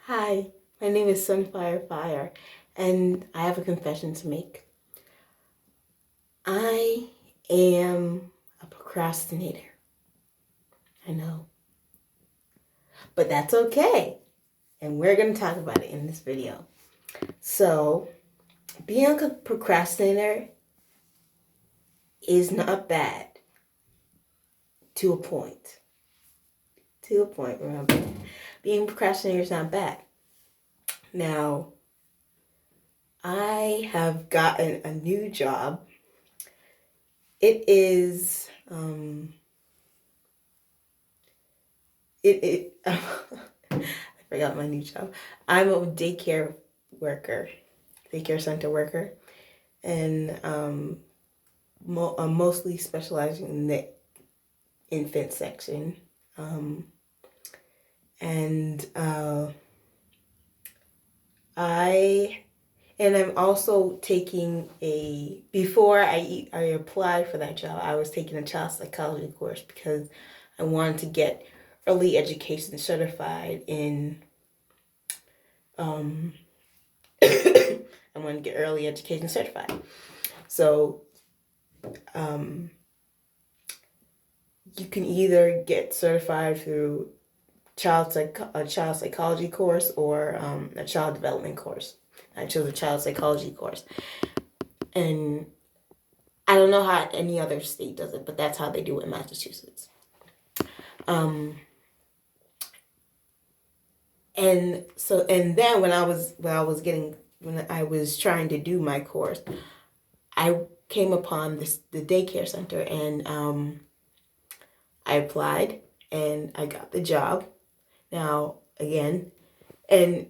Hi, my name is Sunfire Fire, and I have a confession to make. I am a procrastinator. I know. But that's okay, and we're going to talk about it in this video. So, being a procrastinator is not bad to a point. To a point, remember. Being a procrastinator is not bad. Now, I have gotten a new job. It is I forgot my new job. I'm a daycare worker, daycare center worker, and I'm mostly specializing in the infant section. And I'm also taking before I applied for that job, I was taking a child psychology course because I wanted to get early education certified in I wanted to get early education certified. So you can either get certified through a child psychology course or a child development course. I chose a child psychology course, and I don't know how any other state does it, but that's how they do it in Massachusetts. And then when I was trying to do my course, I came upon the daycare center, and I applied and I got the job. Now again, and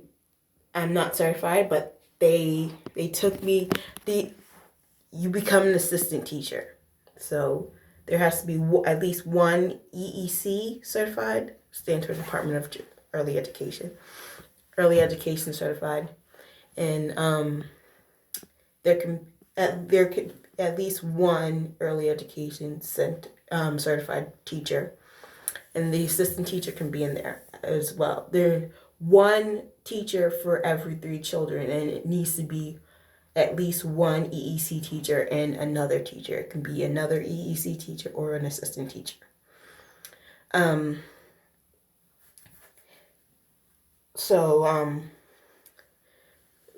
I'm not certified, but they took me. You become an assistant teacher, so there has to be at least one EEC certified, stands for Department of Early Education, early education certified, and there can at least one early education certified teacher, and the assistant teacher can be in there as well. There's one teacher for every 3 children, and it needs to be at least one EEC teacher and another teacher. It can be another EEC teacher or an assistant teacher.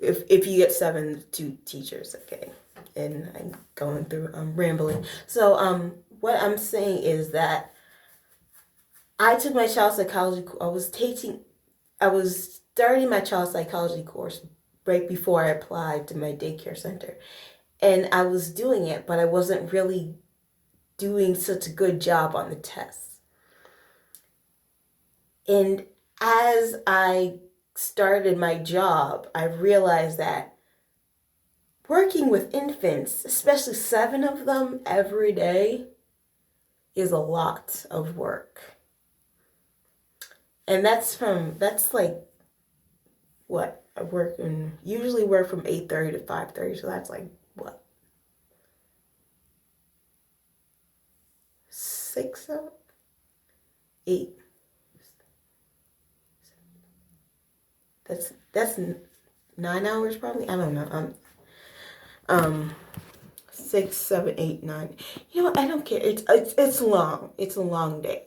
If you get 7 2 teachers, okay. And I'm going through rambling. So what I'm saying is that I took my child psychology. I was starting my child psychology course right before I applied to my daycare center. And I was doing it, but I wasn't really doing such a good job on the tests. And as I started my job, I realized that working with infants, especially 7 of them every day, is a lot of work. And that's like what I usually work from 8:30 to 5:30, so that's like what, 6 7 8. That's 9 hours probably. I don't know. 6 7 8 9. You know what? I don't care. It's long. It's a long day.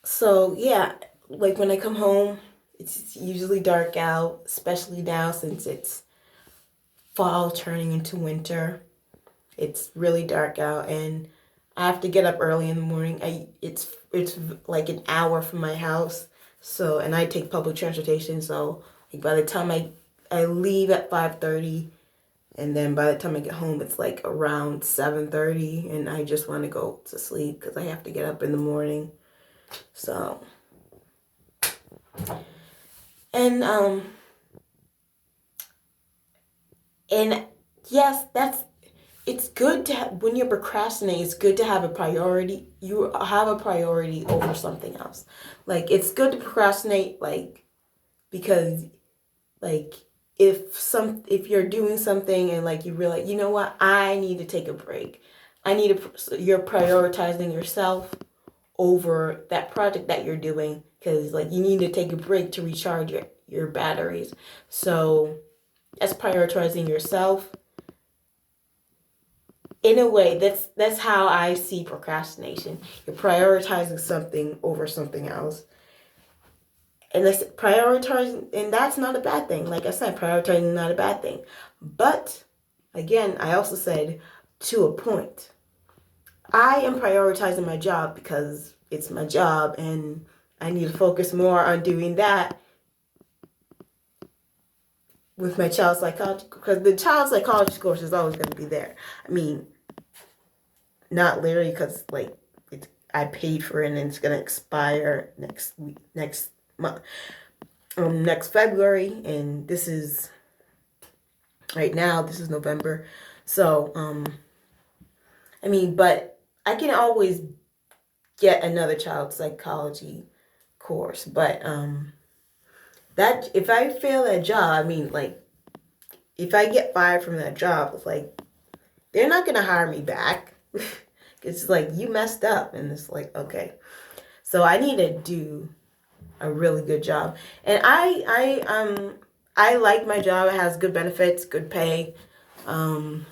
So yeah, like when I come home, it's usually dark out, especially now since it's fall turning into winter. It's really dark out, and I have to get up early in the morning. It's like an hour from my house, so, and I take public transportation, so like by the time I leave at 5:30, and then by the time I get home it's like around 7:30, and I just want to go to sleep because I have to get up in the morning. So, and yes, it's good to have, when you're procrastinating, it's good to have a priority. You have a priority over something else. Like, it's good to procrastinate, like, because, like, if you're doing something and, like, you realize, you know what, I need to take a break. You're prioritizing yourself over that project that you're doing, because like you need to take a break to recharge your batteries. So that's prioritizing yourself. In a way, that's how I see procrastination. You're prioritizing something over something else. And that's prioritizing, and that's not a bad thing. Like I said, prioritizing is not a bad thing. But again, I also said to a point. I am prioritizing my job because it's my job and I need to focus more on doing that with my child psychology, because the child psychology course is always going to be there. I mean, not literally because like I paid for it and it's going to expire next month, next February, and this is right now. This is November, so I mean, but I can always get another child psychology course, but that if I fail that job, I mean, like if I get fired from that job, it's like they're not gonna hire me back. It's like you messed up, and it's like okay, so I need to do a really good job, and I like my job. It has good benefits, good pay, and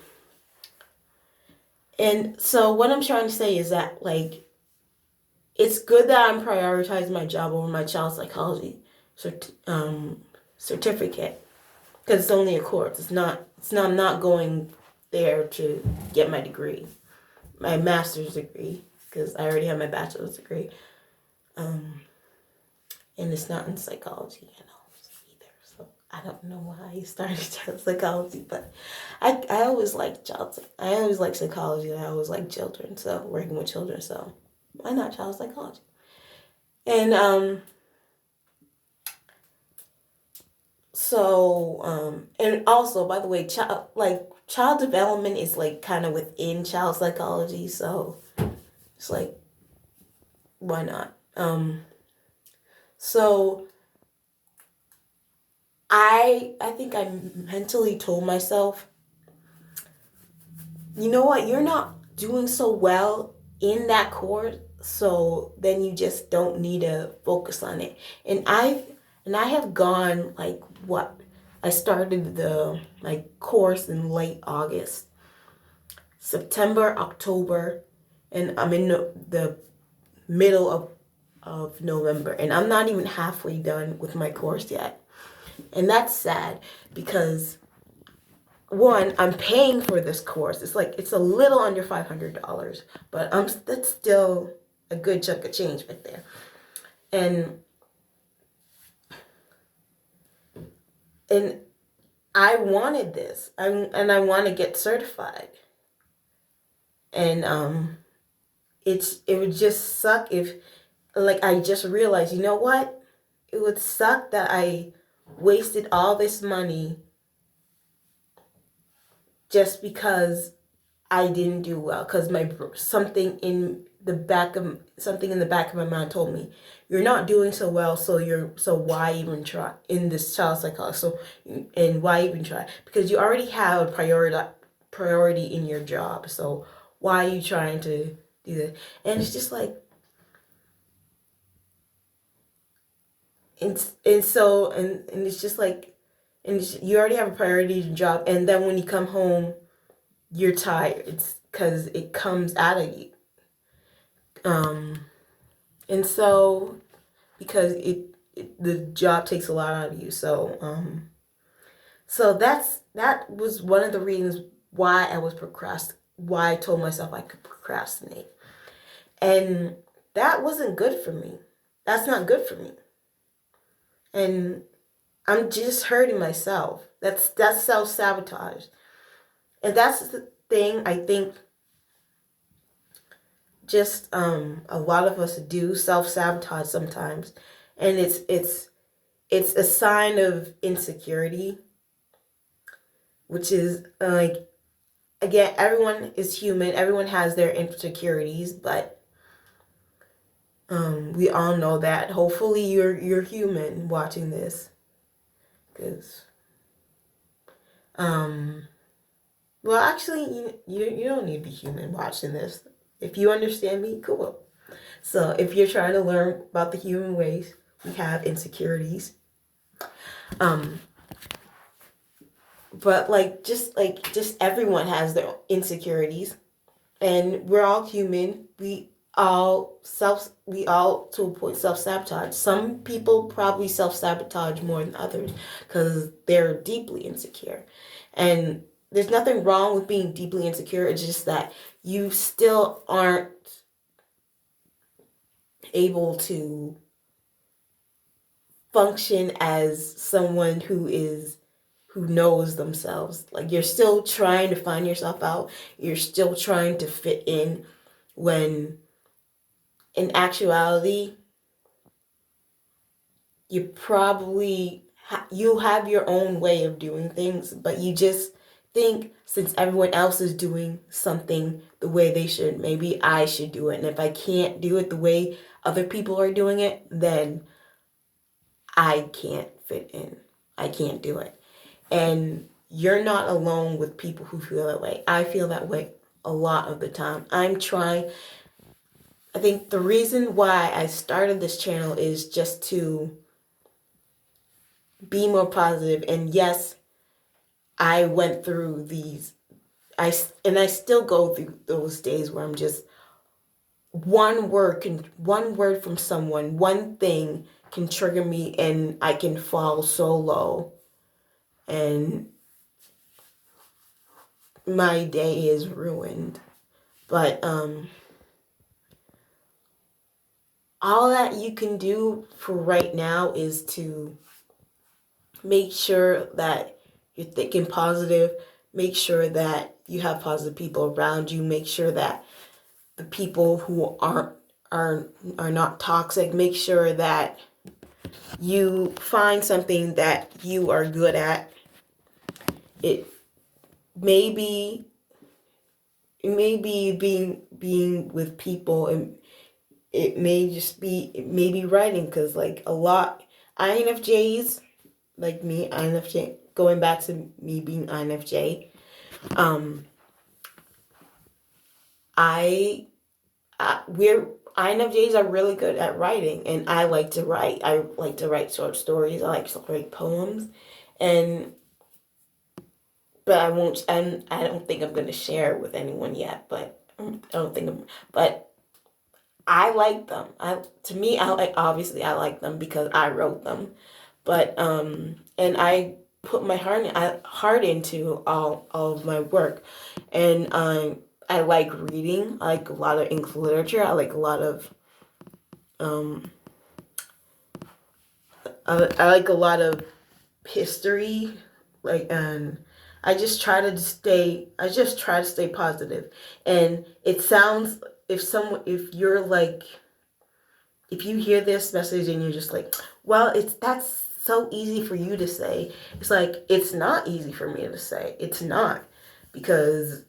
so what I'm trying to say is that like it's good that I'm prioritizing my job over my child psychology certificate, because it's only a course. I'm not going there to get my degree, my master's degree, because I already have my bachelor's degree. And it's not in psychology, either. So I don't know why I started child psychology, but I always liked I always liked psychology, and I always liked children, so working with children, so why not child psychology? And and also, by the way, child development is like kind of within child psychology, so it's like why not? So I think I mentally told myself, you know what, you're not doing so well in that course, so then you just don't need to focus on it. And I have gone like what? I started my course in late August, September, October, and I'm in the middle of November, and I'm not even halfway done with my course yet. And that's sad because one, I'm paying for this course. It's a little under $500, but that's still a good chunk of change right there. And I wanted this. And I want to get certified. And it would just suck if like I just realized, you know what? It would suck that I wasted all this money just because I didn't do well, because something in the back of my mind told me you're not doing so well, so why even try in this child psychology? And why even try? Because you already have a priority in your job, so why are you trying to do that? And it's just like and it's just like you already have a priority in your job, and then when you come home you're tired. It's because it comes out of you. And so because the job takes a lot out of you. So that was one of the reasons why why I told myself I could procrastinate. And that wasn't good for me. That's not good for me. And I'm just hurting myself. That's self-sabotage. And that's the thing I think just a lot of us do, self-sabotage sometimes. And it's a sign of insecurity, which is like, again, everyone is human, everyone has their insecurities, but we all know that. Hopefully you're human watching this, because well, actually, you don't need to be human watching this. If you understand me, cool. So if you're trying to learn about the human race, we have insecurities. But just everyone has their insecurities, and we're all human. We all to a point self-sabotage. Some people probably self-sabotage more than others because they're deeply insecure. And there's nothing wrong with being deeply insecure. It's just that you still aren't able to function as someone who knows themselves. Like, you're still trying to find yourself out. You're still trying to fit in, when in actuality you probably you have your own way of doing things, but you just think, since everyone else is doing something the way they should, maybe I should do it. And if I can't do it the way other people are doing it, then I can't fit in. I can't do it. And you're not alone with people who feel that way. I feel that way a lot of the time. I think the reason why I started this channel is just to be more positive. And yes, I went through I still go through those days where I'm just, one word from someone, one thing can trigger me, and I can fall so low, and my day is ruined. But all that you can do for right now is to make sure that you're thinking positive, make sure that you have positive people around you, make sure that the people who are not toxic, make sure that you find something that you are good at. It may be being with people, and it may be writing, because like a lot INFJs, like me, INFJ, going back to me being INFJ, we're INFJs are really good at writing, and I like to write. I like to write short stories. I like to write poems, but I won't. I don't think I'm going to share it with anyone yet. But But I like them. Obviously I like them because I wrote them. But and I put my heart into all of my work, and I like reading. I like a lot of English literature. I like a lot of I like a lot of history. And I just try to stay positive. And it sounds, if you're like, if you hear this message and you're just like, well, that's so easy for you to say. It's like, it's not easy for me to say. It's not, because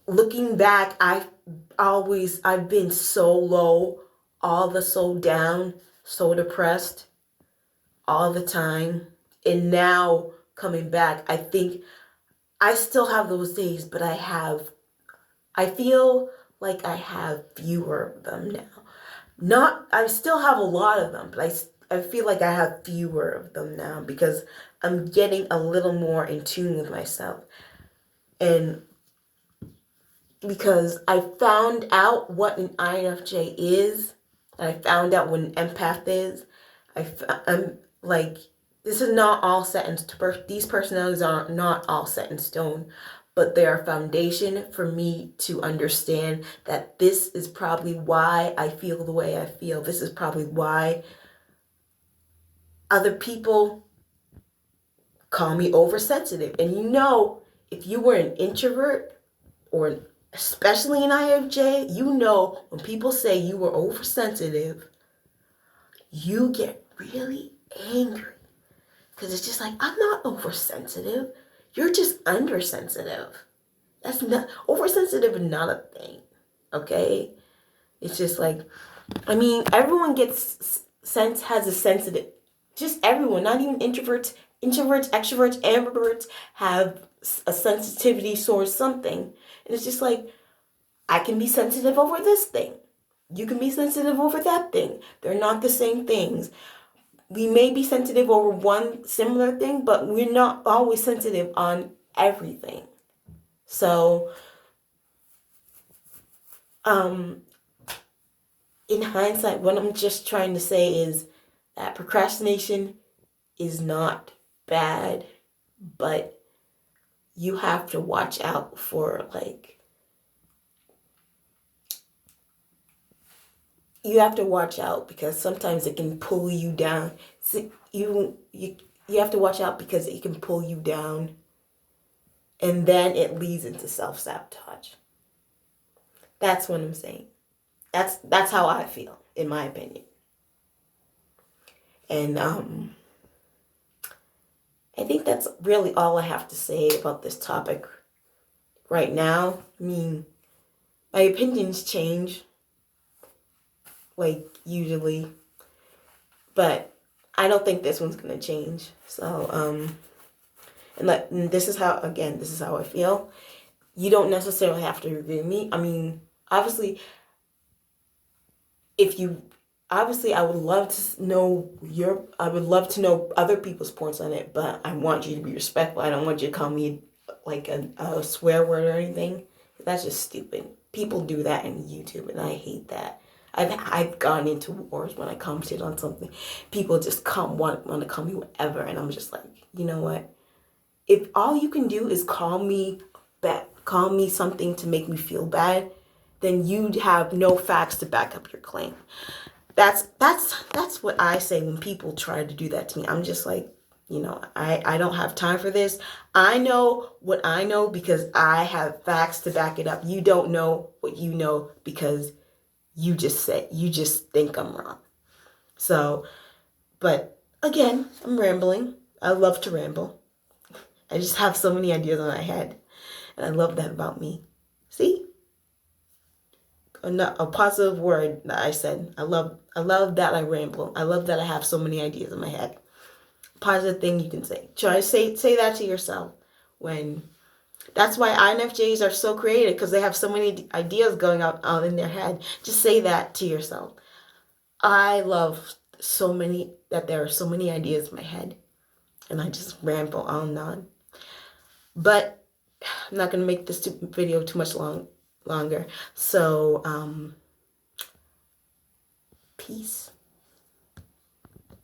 looking back, I've been so low, so down, so depressed all the time. And now coming back, I think I still have those days, but I feel like I have fewer of them now. I still have a lot of them, but I feel like I have fewer of them now, because I'm getting a little more in tune with myself. And because I found out what an INFJ is, and I found out what an empath is. I'm like, this is not all set in stone. These personalities are not all set in stone, but they are foundation for me to understand that this is probably why I feel the way I feel. This is probably why other people call me oversensitive. And if you were an introvert, or especially an INFJ, when people say you were oversensitive, you get really angry. Because it's just like, I'm not oversensitive. You're just undersensitive. That's not, oversensitive is not a thing. Okay? It's just like, everyone has a sensitive, just everyone, not even introverts. Introverts, extroverts, ambiverts have a sensitivity towards something. And it's just like, I can be sensitive over this thing. You can be sensitive over that thing. They're not the same things. We may be sensitive over one similar thing, but we're not always sensitive on everything. So, in hindsight, what I'm just trying to say is that procrastination is not bad, but you have to watch out for, like, you have to watch out because sometimes it can pull you down. So you have to watch out because it can pull you down, and then it leads into self-sabotage. That's what I'm saying. That's how I feel, in my opinion. And I think that's really all I have to say about this topic right now. I mean, my opinions change, like, usually, but I don't think this one's gonna change. So, and this is how I feel. You don't necessarily have to agree with me. I mean, obviously, I would love to know other people's points on it, but I want you to be respectful. I don't want you to call me like a swear word or anything. That's just stupid. People do that in YouTube, and I hate that. I've gone into wars when I commented on something. People just want to call me whatever, and I'm just like, you know what? If all you can do is call me something to make me feel bad, then you have no facts to back up your claim. That's what I say when people try to do that to me. I'm just like, I don't have time for this. I know what I know because I have facts to back it up. You don't know what you know because you just think I'm wrong. So, but again, I'm rambling. I love to ramble. I just have so many ideas in my head, and I love that about me. See? A positive word that I said. I love that I ramble. I love that I have so many ideas in my head. Positive thing you can say. Try to say that to yourself. That's why INFJs are so creative, because they have so many ideas going out in their head. Just say that to yourself. I love that there are so many ideas in my head, and I just ramble on and on. But I'm not going to make this video too much longer. So, peace.